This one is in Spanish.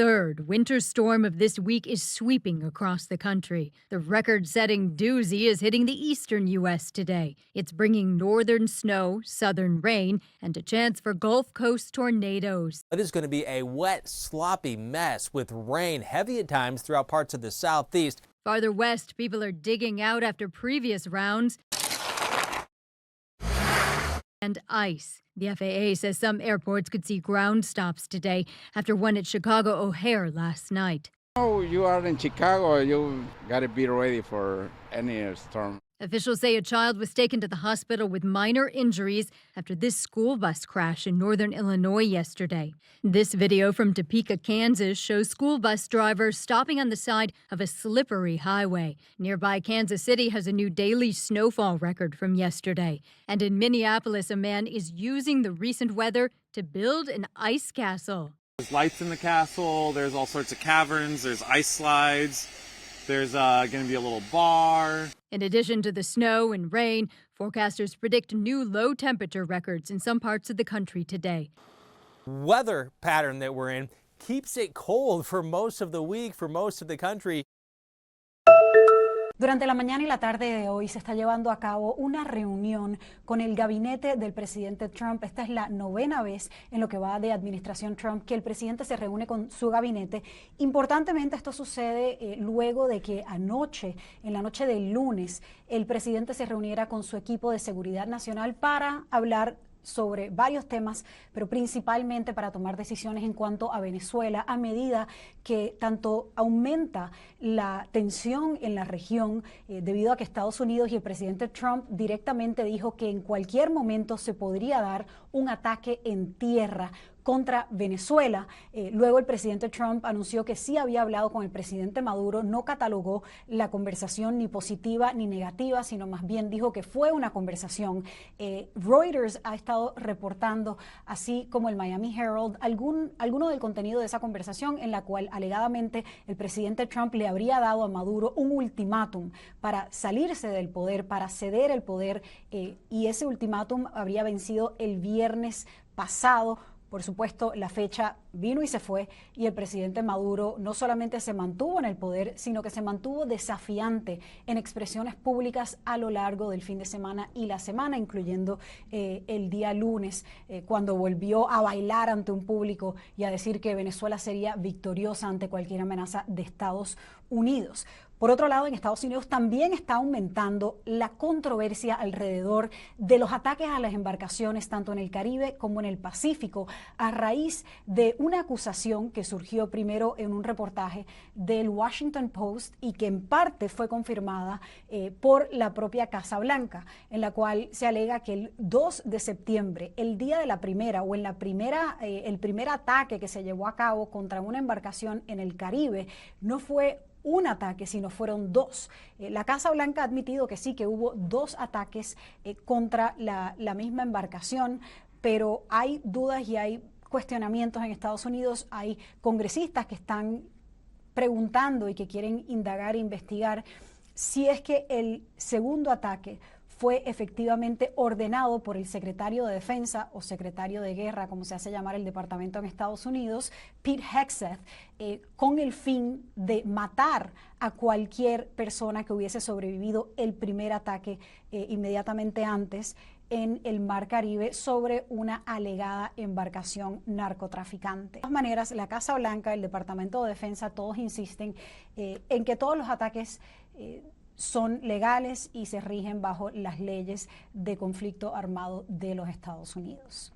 third winter storm of this week is sweeping across the country. The record-setting doozy is hitting the eastern U.S. today. It's bringing northern snow, southern rain, and a chance for Gulf Coast tornadoes. It is going to be a wet, sloppy mess with rain heavy at times throughout parts of the southeast. Farther west, people are digging out after previous rounds and ice. The FAA says some airports could see ground stops today after one at Chicago O'Hare last night. Oh, you are in Chicago, you got to be ready for any storm. Officials say a child was taken to the hospital with minor injuries after this school bus crash in northern Illinois yesterday. This video from Topeka, Kansas shows school bus drivers stopping on the side of a slippery highway. Nearby Kansas City has a new daily snowfall record from yesterday. And in Minneapolis, a man is using the recent weather to build an ice castle. There's lights in the castle, there's all sorts of caverns, there's ice slides. There's going to be a little bar. In addition to the snow and rain, forecasters predict new low temperature records in some parts of the country today. Weather pattern that we're in keeps it cold for most of the week, for most of the country. Durante la mañana y la tarde de hoy se está llevando a cabo una reunión con el gabinete del presidente Trump. Esta es la 9ª vez en lo que va de administración Trump que el presidente se reúne con su gabinete. Importantemente, esto sucede luego de que anoche, en la noche del lunes, el presidente se reuniera con su equipo de seguridad nacional para hablar sobre varios temas, pero principalmente para tomar decisiones en cuanto a Venezuela, a medida que tanto aumenta la tensión en la región debido a que Estados Unidos y el presidente Trump directamente dijo que en cualquier momento se podría dar un ataque en tierra contra Venezuela. Luego el presidente Trump anunció que sí había hablado con el presidente Maduro, no catalogó la conversación ni positiva ni negativa, sino más bien dijo que fue una conversación. Reuters ha estado reportando, así como el Miami Herald, alguno del contenido de esa conversación en la cual alegadamente el presidente Trump le habría dado a Maduro un ultimátum para salirse del poder, para ceder el poder, y ese ultimátum habría vencido el viernes pasado. Por supuesto, la fecha vino y se fue y el presidente Maduro no solamente se mantuvo en el poder, sino que se mantuvo desafiante en expresiones públicas a lo largo del fin de semana y la semana, incluyendo el día lunes, cuando volvió a bailar ante un público y a decir que Venezuela sería victoriosa ante cualquier amenaza de Estados Unidos. Por otro lado, en Estados Unidos también está aumentando la controversia alrededor de los ataques a las embarcaciones, tanto en el Caribe como en el Pacífico, a raíz de una acusación que surgió primero en un reportaje del Washington Post y que en parte fue confirmada por la propia Casa Blanca, en la cual se alega que el 2 de septiembre, el día de la primera o en la primera, el primer ataque que se llevó a cabo contra una embarcación en el Caribe, no fue un ataque, sino fueron dos. La Casa Blanca ha admitido que sí, que hubo dos ataques contra la misma embarcación, pero hay dudas y hay cuestionamientos en Estados Unidos. Hay congresistas que están preguntando y que quieren indagar e investigar si es que el segundo ataque fue efectivamente ordenado por el secretario de Defensa o secretario de Guerra, como se hace llamar el departamento en Estados Unidos, Pete Hegseth, con el fin de matar a cualquier persona que hubiese sobrevivido el primer ataque inmediatamente antes en el Mar Caribe sobre una alegada embarcación narcotraficante. De todas maneras, la Casa Blanca, el Departamento de Defensa, todos insisten en que todos los ataques son legales y se rigen bajo las leyes de conflicto armado de los Estados Unidos.